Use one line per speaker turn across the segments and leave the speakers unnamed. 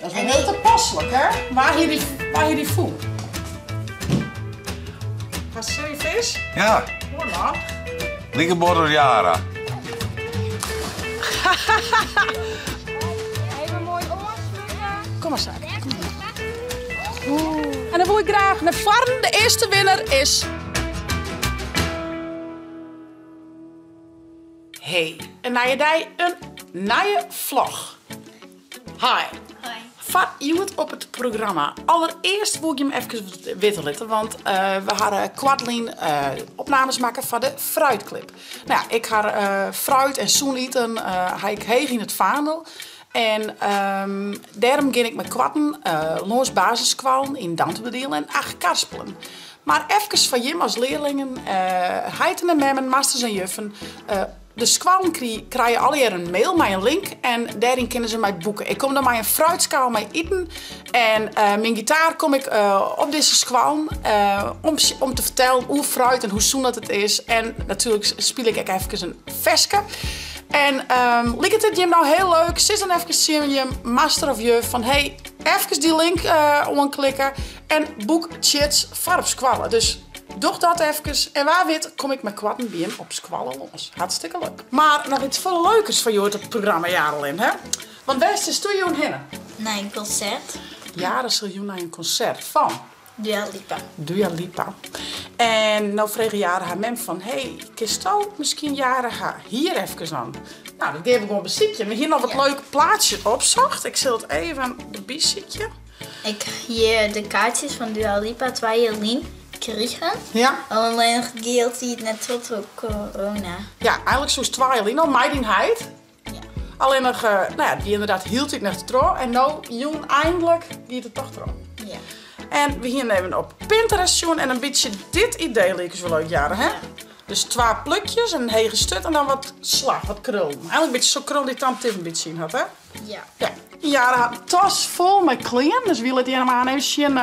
Dat is wel heel toepasselijk, hè? Waar hier die voet? Wat zie je vis?
Ja,
Hoor maar.
linkerbord Jara.
Even mooi omsluiten.
Kom maar, Saak. Kom maar. Oeh. En dan wil ik graag naar Varn. De eerste winnaar is... Hey, een nieuwe vlog. Hi.
Hoi.
Wat je het op het programma. Allereerst wil ik je hem even weten laten, want we hadden kwartlien opnames maken van de fruitclip. Nou ja, ik had fruit en zoen eten, ik heeg in het vaandel. En daarom ging ik met kwarten langs basisschool in Dantebedeel en 8 karspelen. Maar even van Jim als leerlingen, heiten en memmen, masters en juffen. De scholen krijgen al hier een mail met een link en daarin kunnen ze mij boeken. Ik kom dan met een fruitschaal mee eten en mijn gitaar kom ik op deze school om te vertellen hoe fruit en hoe zoen dat het is. En natuurlijk speel ik even een veske. En lijkt het je nou heel leuk, zit dan even zien je master of juf van hey, even die link aanklikken en boek chats voor op scholen. Dus doe dat even en waar weet kom ik met kwarten bij hem op squallen los. Hartstikke leuk. Maar nog iets veel leukers van jou het programma Jarelin, hè? Want waar is de studio heen?
Naar een concert.
Ja, dan zul je naar een concert van
Dua Lipa.
Dua Lipa. En nou vreeg jaren haar mem van, hey, kist jou misschien jaren haar hier even aan? Nou, dat geef ik gewoon een beziekje. Maar hier nog wat leuke plaatjes opzocht. Ik zal het even erbij zitten.
Ik hier de kaartjes van Dua Lipa 2 jaar lien kregen.
Ja.
Alleen nog geeld die het net tot corona.
Ja, eigenlijk zoals Twilight, nou, meidingheid.
Ja.
Alleen nog, nou ja, die inderdaad hield ik net trouw. En nou, Joen eindelijk, die het toch trouw.
Ja.
En we hier even op Pinterest doen en een beetje dit idee leek zo leuk jaren, hè?
Ja.
Dus 2 plukjes en een hege stut en dan wat slag, wat krul. Eigenlijk een beetje zo krul die Tante Tiff een beetje zien had, hè?
Ja.
Ja. Jaren had een tas vol met kleren, dus wie laat die helemaal even zien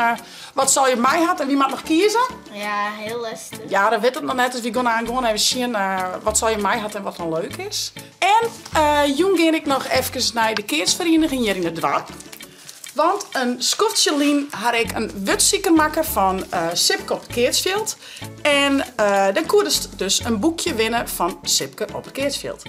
wat zou je mij had en wie mag nog kiezen?
Ja, heel lastig.
Ja, dat weet het nog net, dus we gaan gewoon even zien wat zou je mij had en wat dan leuk is. En jong ging ik nog even naar de keersvereniging hier in het dorp. Want een skoftje lien had ik een wutzieker maken van Sipke op het Keersveld. En dan kon dus een boekje winnen van Sipke op het Keersveld.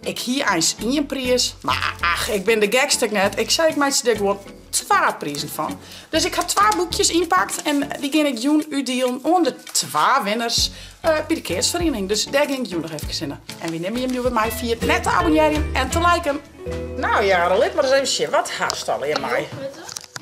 Ik hier eens in je prijs, maar ach, ik ben de gekste net. Ik zei ik meisje er gewoon 2 prijzen van. Dus ik had 2 boekjes inpakt en die ging ik Joen uitdelen onder 2 winnaars bij de Keersvereniging. Dus daar ging ik Joen nog even in. En wie nemen je hem bij mij via net te abonneren en te liken. Nou ja, lid maar eens even zien. Wat haast al in mij?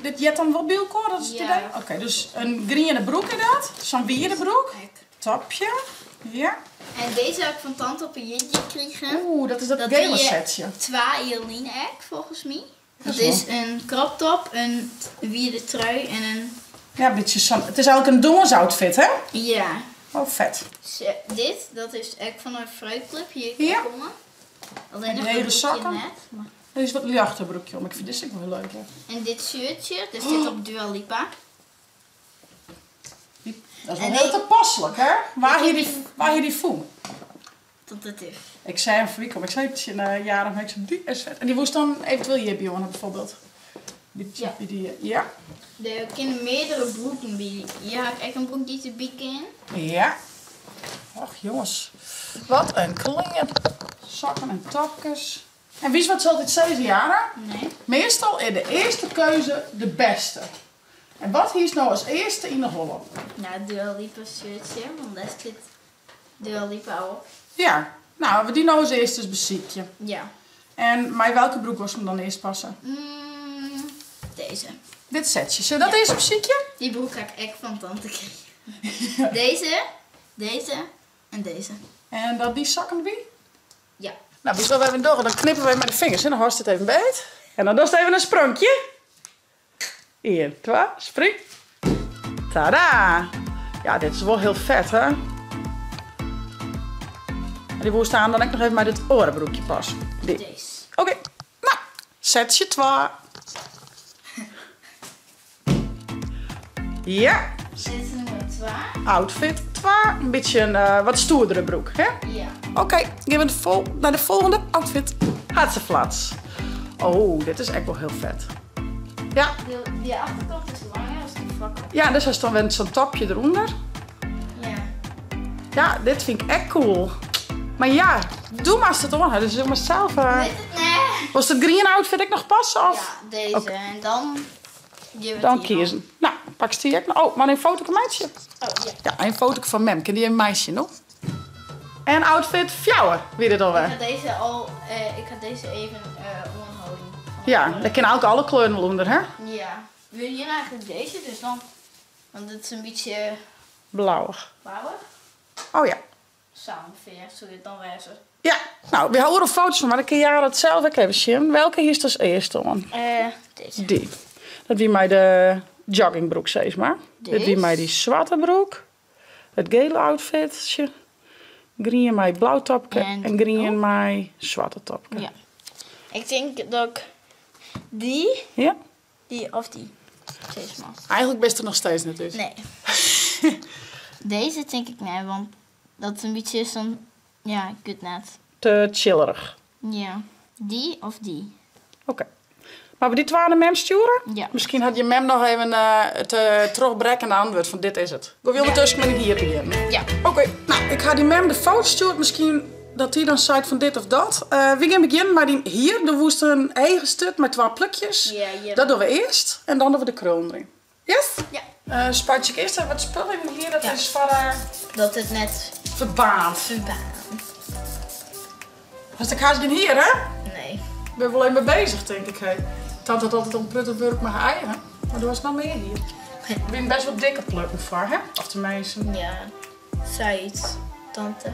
Dit jet dan wel Bielko, dat is het
Ja.
idee? Oké, dus een groene broek inderdaad. Zo'n wierde broek. Topje. Ja.
En deze heb ik van tante op een jitje gekregen.
Oeh, dat is dat
Dat
gele
die,
setje.
2 jaar lien ek, volgens mij. Dat
is
is een crop top, een wierde trui en een...
Ja, een beetje zo. Het is eigenlijk een dongensoutfit, hè?
Ja.
Oh, vet.
Dit, dat is echt van een fruitclip hier
Ja.
gekomen. Alleen
En
nog
die
een
hele
broekje
zakken?
net. Maar...
Er is wat lichter broekje om. Ik vind dit ook wel heel leuk. Hè?
En dit shirtje, dat zit op Dua Lipa.
Dat is wel
En
heel
die-
toepasselijk, hè? Waar hier die voet?
Tot het is.
Ik zei hem voor ik zei het in jaren, maar ik zei die is vet. En die woest dan eventueel hier bij Johanna bijvoorbeeld.
Ja.
Ja.
Er kunnen meerdere broeken bij. Hier heb ik een broek die te bieken in.
Ja. Ach jongens. Wat een klingen. Zakken en tapjes. En wie is wat zal dit zeggen, Jara?
Nee.
Meestal is de eerste keuze de beste. En wat hier is nou als eerste in de hollen?
Nou, Dua Lipa shirtje, want daar zit Dua Lipa op.
Ja. Nou, we die nou als eerste is beziekje.
Ja.
En maar welke broek was hem dan eerst passen?
Deze.
Dit setje. Zullen we dat
Ja.
eerst beziekje?
Die broek heb ik echt van tante gekregen. Deze en deze.
En dan die zakken erbij?
Ja.
Nou, wie we even door. Dan knippen we met de vingers en dan horst het even beet. En dan doe je even een sprankje. 1, 2, spring. Tada! Ja, dit is wel heel vet, hè? En die woest staan dan ook nog even met het orenbroekje pas. Die.
Deze.
Oké. Nou, setje 2. Ja,
Dit is nummer 2.
outfit 2. Een beetje een wat stoerdere broek, hè?
Ja.
Oké, gaan we naar de volgende outfit. Hartstikke flats. Oh, dit is echt wel heel vet. Ja.
Die achterkant is langer als die voorkant.
Ja, dus is dan weer zo'n topje eronder.
Ja.
Ja, dit vind ik echt cool. Maar ja, doe maar als het on. Dus doe maar zelf.
Weet het? Nee.
Was de green outfit ik nog passen? Of?
Ja, deze.
Oké.
En dan...
Dan kiezen. Nou, pak ze die ook nog. Oh, maar een foto van meisje.
Oh, ja.
Ja, een foto van Mem. Ken die een meisje nog? En outfit fjouwen. Wie dit alweer?
Ik had deze even onderhouden.
Ja, dat kennen ook alle kleuren onder, hè?
Ja. Wil je eigenlijk deze dus dan? Want het is een beetje
Blauwig.
blauwer.
Oh ja.
Zo ongeveer, zo dit dan wezen.
Ja, nou, we houden er foto's van, maar dan kun je het zelf ook even zien. Welke is als eerste dan?
Deze.
Die. Dat wie mij de joggingbroek, zeg maar.
Deze.
Dit wie mij die zwarte broek. Het gele outfitje. Green mij blauw topje. En green mij zwarte topje.
Ja. Ik denk dat ik die of die. Deze maar.
Eigenlijk best er nog steeds natuurlijk.
Nee. Deze denk ik nee, want dat is een beetje zo'n... Ja, ik weet net.
Te chillerig.
Ja. Die of die?
Oké. Maar we die twee naar Mem sturen?
Ja.
Misschien had je Mem nog even het terugbrekkende antwoord van dit is het. We willen dus met hier beginnen.
Ja.
Oké, nou, ik ga die Mem de foto sturen. Misschien dat hij dan zei van dit of dat. We gaan beginnen met die hier. Er woest een eigen stuk met 2 plukjes.
Ja, hier.
Dat doen we eerst. En dan doen we de kroon erin. Yes?
Ja.
Spuit ik eerst even wat spullen in hier. Dat
Ja.
is van
Dat het net
verbaand.
verbaan.
Dus ik ga ze hier, hè?
Nee.
Ik ben wel even mee bezig, denk ik. Hey. Tant had altijd op Pruttenburg maar eieren. Maar er was nog meer hier. Ik ben best wel dikke plukken voor, hè? Of de meisje.
Ja. Said, tante.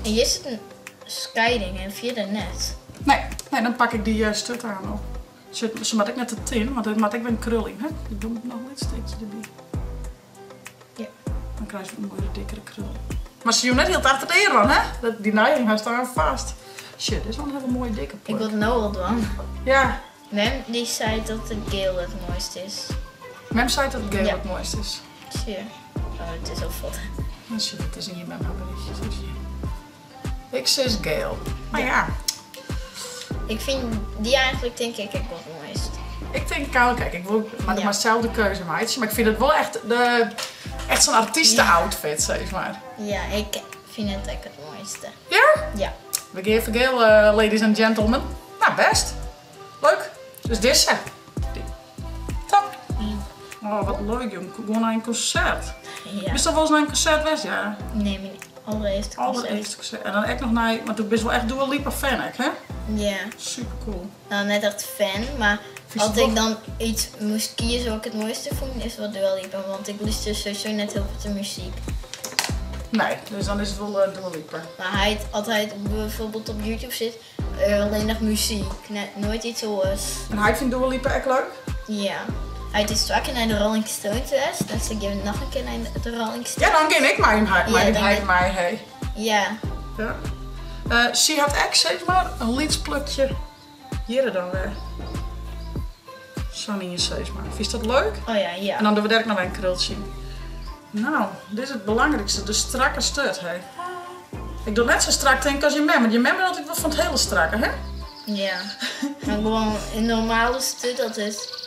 En hier zit een scheiding en via de net.
Nee, dan pak ik die stut aan op. Zo maak ik net de tin, want dan maak ik weer een krulling, hè? Ik doe nog een steekje erbij.
Ja.
Dan krijg je een mooie dikkere krul. Maar ze doen net heel achter de eer aan, hè? Die neiging gaat daar vast. Shit, dit is wel een hele mooie dikke
Ik
pluk.
wil het nou al doen.
Ja,
Mem die zei dat de geel het mooiste is.
Mem zei dat het geel
Ja.
het mooiste is.
Zie je? Oh, het is al vod.
Shit, het is in je Mem berichtje. Zo zie je. Ik zeg geel. Maar ja,
Ik vind die eigenlijk denk ik wel het mooist.
ik denk, kijk, ik wil maar
Ja.
dezelfde keuze meidje. Maar ik vind het wel echt zo'n artiestenoutfit, zeg maar.
Ja, ik vind het ook het mooiste.
Ja?
Ja.
We geven geel, ladies and gentlemen. Nou, best. Leuk. Dus dit is ze. Die. Top. Oh, wat leuk, jong. Gewoon naar een concert.
Ja.
Is dat wel eens naar een concert geweest? Ja.
Nee, mijn allereerste concert.
Allereerste concert. En dan echt nog naar, want toen best wel echt Dua Lipa fan, hè?
Ja.
Super cool.
Nou, net echt fan, maar
Vind je
als
het
ik dan iets moest kiezen wat ik het mooiste vond, is wel Dua Lipa. Want ik luister sowieso net heel veel te muziek.
Nee, dus dan is het wel Dua Lipa.
Maar hij altijd bijvoorbeeld op YouTube zit, alleen nog muziek, nooit iets anders.
En hij vindt Dua Lipa echt leuk?
Ja. Hij is vaker naar de Rolling Stones geweest, dus ik ga nog een keer naar de Rolling Stones.
Ja, dan ken ik mij, hey.
Ja.
Ja. Zie had ik, zeg maar, een lidsplukje hier dan weer. Zo niet in zeg maar. Vind je dat leuk?
Oh ja, ja.
En dan doen we daar nog een krultje. Nou, dit is het belangrijkste, de strakke stut, hè. Ik doe net zo strak denk ik als je mem, want je mem is altijd wel van het hele strakke, hè?
Ja. Maar gewoon een normale stut altijd.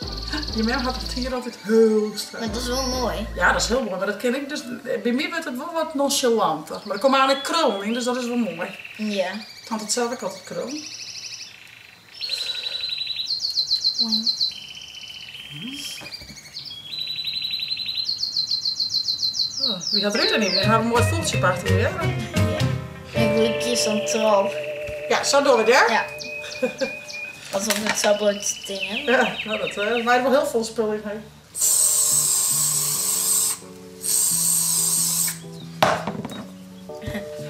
Je mem had het hier altijd heel strak.
Maar dat is wel mooi.
Ja, dat is heel mooi, maar dat ken ik dus. Bij mij werd het wel wat nonchalanter. Maar er komt aan een krul in, dus dat is wel mooi.
Ja.
Ik had het zelf ook altijd krul. Oh, wie had er niet? We hebben een mooi voeltje achter je, hè?
Ja. Ik wil kies centraal.
Ja, zo doen we het, ja?
Ja. Alsof het zo bloot dingen.
Ja, nou, dat wij wel heel veel spul in hebben.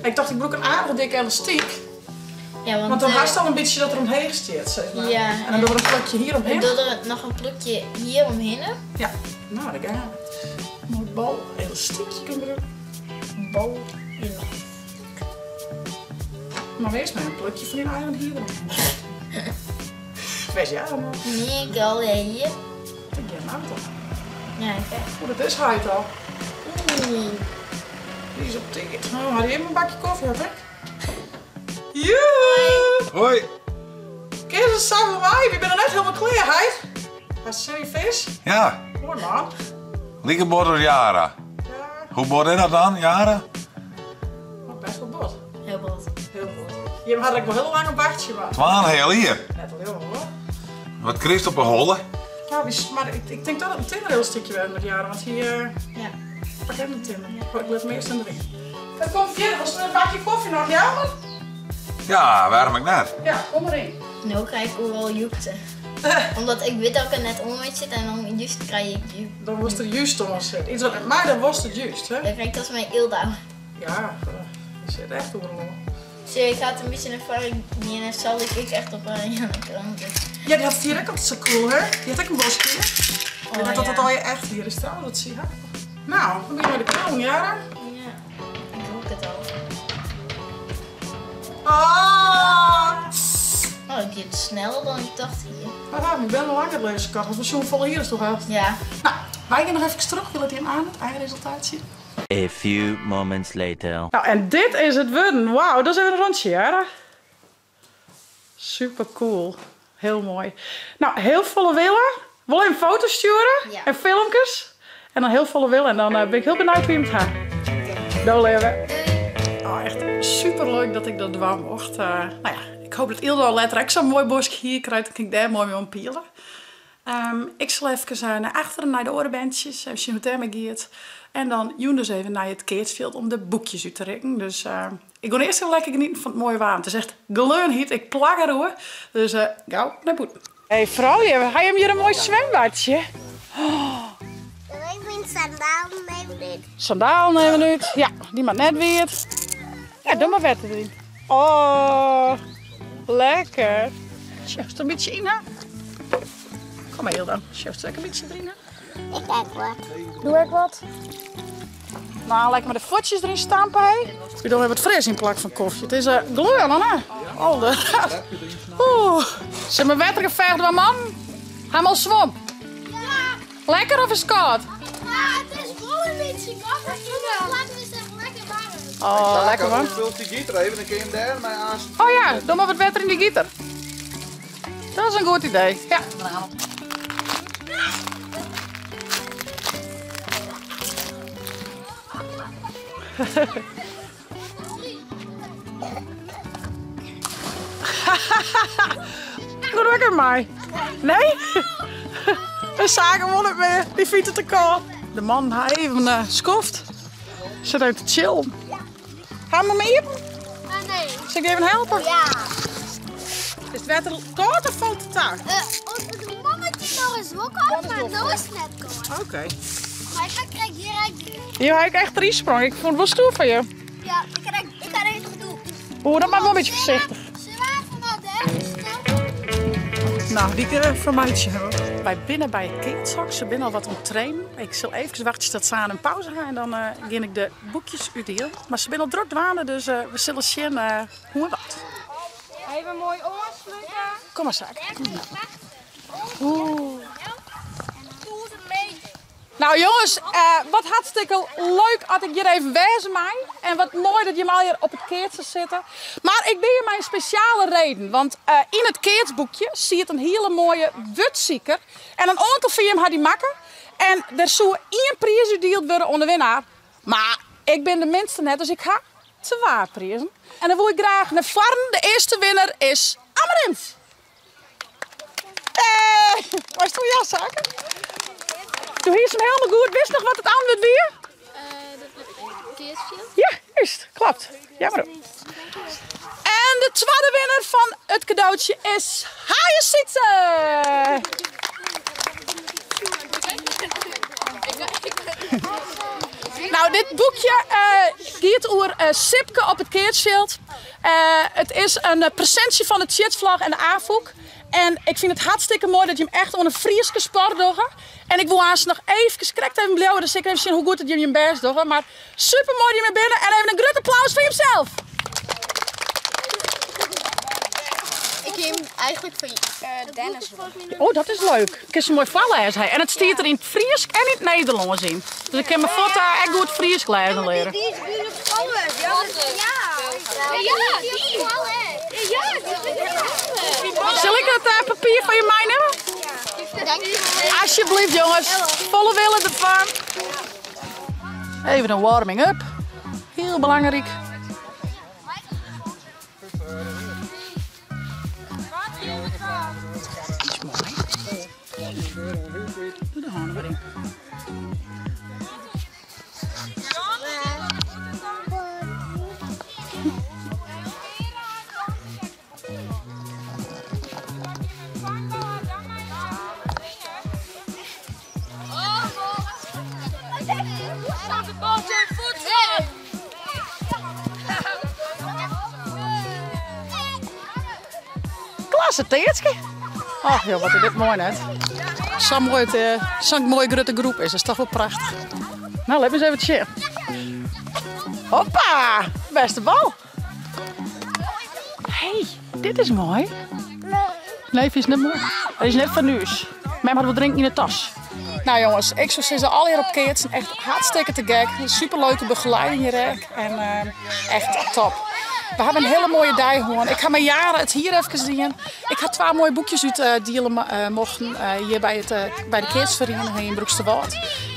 Ik dacht, ik broek een aardige dikke elastiek.
Ja,
Want dan haast al een beetje dat er omheen steert, zeg maar.
Ja.
En dan doen we een plukje hier omheen.
En doe er nog een plukje hier omheen.
Ja, nou, dat gaan we. Een mooi bal, elastiekje kunnen we doen.
Een bal in.
Maar wees maar een plukje van die eieren hier omheen. Wees ja, maar.
Nee, ik al hier.
Ik ben nou toch.
Ja, kijk.
Oh, dat is hij al.
Oeh.
Die is op ticket. Oh, had je even een bakje koffie, heb ik? Joe!
Hoi.
Kijk eens samen met mij. Ik ben er net helemaal klaar, hij. Wat zie je vis?
Ja,
Mooi man.
Liekeborder Jara.
Ja,
Hoe bord is dat dan, Jara?
maar best wel bot.
Heel bot.
Heel bot. Je had ik wel heel lang op wachtje, maar
Twaan heel hier.
net al heel hoor.
Wat Christ op een holle?
Ja, maar ik denk dat het meteen een heel stukje werd met jaren, want hier
Ja.
pak hem niet timmer. Ik let meest in de ring. Het komt verder, was er een bakje koffie nog, ja?
Ja, waarom ik net?
Ja, kom erin.
Nu krijg ik overal joepte. Omdat ik weet dat ik er net onder zit en dan juist krijg ik joep.
Dan was er juist om ons zitten. Iets wat met mij, dan was het juist, hè?
Dan krijg ik als mijn eeldauw.
Ja, je zit echt over de
Zie je, ik had een beetje een ervaring die en zal ik echt op een krant.
Ja, die had het hier ook altijd zo cool, hè? Die had ook een bosje.
Oh,
Ik denk dat het al je echt hier is trouwens, dat zie je. Nou, dan ben je met de kroon, Jara.
Ja, ik doe het al.
Ah!
Oh, ik deed het sneller dan ik dacht hier.
Ah, ik ben al lang het lezen, Kat. Want we zo'n volle hier is toch uit.
Ja.
Nou, wij gaan nog even terug. Wil je hem aan het eindresultaat zien?
A few moments later.
Nou, en dit is het worden. Wauw, dat is even een rondje, Jara. Super cool. Heel mooi. Nou, heel volle willen. Wil je een foto sturen?
Ja.
En filmpjes? En dan heel volle willen. En dan ben ik heel benieuwd wie hem gaat. Doei, leven. Oh, echt super leuk dat ik dat doen mocht. Nou ja, ik hoop dat Ildo later ook zo'n mooi bosje hier krijgt. Dan kan ik daar mooi mee ompielen. Ik zal even naar achteren, naar de orenbandjes. Even zien hoe het daarmee gaat. En dan Joen dus even naar het keersveld om de boekjes uit te rekken. Dus ik ga eerst even lekker genieten van het mooie waan. Het is echt gleurhiet. Ik plak er hoor. Dus gauw naar boeten. Hé vrouwje, ga je hem hier een mooi zwembadje?
Even sandalen nemen.
Sandaal nemen we nu. Ja, die maar net weer. Ja, doe maar verder erin. Oh, lekker. Schuift er een beetje in, hè? Kom maar heel dan. Schuift er een beetje erin, hè?
Ik kijk wat.
Doe ik wat. Nou, lekker met de voetjes erin stampen, hè? Ik doe even wat fris in plak van koffie. Het is gleuren, hè? Oh, de... Oeh. Zijn mijn wetter gevecht, maar man? Ga maar zwom.
Ja,
Lekker of is het koud?
het is gewoon een beetje koud. Laten we zeggen lekker warm.
Oh, lekker man.
Vult die gieter even, dan kun je hem daar maar aan.
Oh ja, doe maar wat wetter in die gieter. Dat is een goed idee. Ja. Goed lekker mij. Nee? We zagen gewoon niet meer. Die fietsen te koud. De man hij even skoft. Zit uit te chillen. Gaan we mee?
Nee.
Zal ik je even helpen?
Ja.
Is het wetter koud of valt het daar?
De mammetje nog eens wel koud, maar nu is het net koud.
Oké.
Maar ik krijg hier eigenlijk...
Hier heb ik echt drie sprong. Ik vond het wel stoer van je.
Ja, ik ga even gedoe.
Oeh, dan maar wel een beetje voorzichtig.
Ze waren vanaf de ergens.
Nou, die vermijd je hebben. Wij binnen bij het keelzak. Ze binnen al wat om trainen. Ik zal even wachten tot ze aan een pauze gaan. En dan ga ik de boekjes uitdelen. Maar ze binnen al druk dwanen, dus we zullen zien hoe en wat.
Even mooi oorsluiten.
Kom maar, zaak. Oeh. Nou jongens, wat hartstikke leuk had ik hier even wezen mij. En wat mooi dat je maar hier op het keertje zitten. Maar ik deed je mij een speciale reden. Want in het keertsboekje zie je een hele mooie wutzieker. En een aantal van hem had die makken. En er zou 1 prijs uitgedeeld worden onder winnaar. Maar ik ben de minste net, dus ik ga 2 prijzen. En dan wil ik graag naar Varn. De eerste winnaar is Amarins. Waar is toen jouw zaken? Doe hier is hem helemaal goed. Wist nog wat het aan wordt weer? Ja, juist. Klopt. Jammer. En de tweede winnaar van het cadeautje is Haaien-Sietse. Nou, dit boekje gaat over Sipke op het Keertsveld. Het is een presentie van de Tjitsvlag en de AFOK. En ik vind het hartstikke mooi dat je hem echt onder een Frieske sport doet. En ik wil haast nog even blijven, dus ik even zien hoe goed het je hem best doet. Maar super mooi dat je me binnen en even een groot applaus voor jezelf.
Ik heb hem eigenlijk van Dennis.
Oh, dat is leuk. Ik heb ze mooi vallen, hij. En het staat er in het Fries en in het Nederlands in. Dus ik heb mijn foto echt goed Fries lezen leren.
Die is nu op school. Ja, die is school. Ja, die is
Zal ik het papier van je mij nemen? Alsjeblieft jongens, volle willen ervan. Even een warming up. Heel belangrijk. Iets mooi. Doe de handen erin. Klasse teertje. Oh joh, wat is dit mooi net. Zo'n mooi grote groep is toch wel prachtig. Nou, laten we eens even zien. Hoppa, beste bal. Hey, dit is mooi. Nee, is net mooi. Dat is net van nu's. Mij hadden we drinken in de tas. Nou jongens, ik zou zeggen al hier op Keertsen. Echt hartstikke te gek. Superleuke begeleiding hier. En echt top. We hebben een hele mooie dag gewoon. Ik ga mijn jaren het hier even zien. Ik ga 2 mooie boekjes uitdelen mochten hier bij de Keertsvereniging in Broeksterwoud.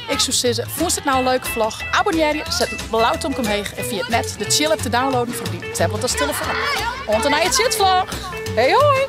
Ik zou zeggen, vond je het nou een leuke vlog? Abonneer je, zet een blauwtje omheen en via het net de chill app te downloaden voor die tablet als telefoon. En dan naar je zitvlog. Hey hoi!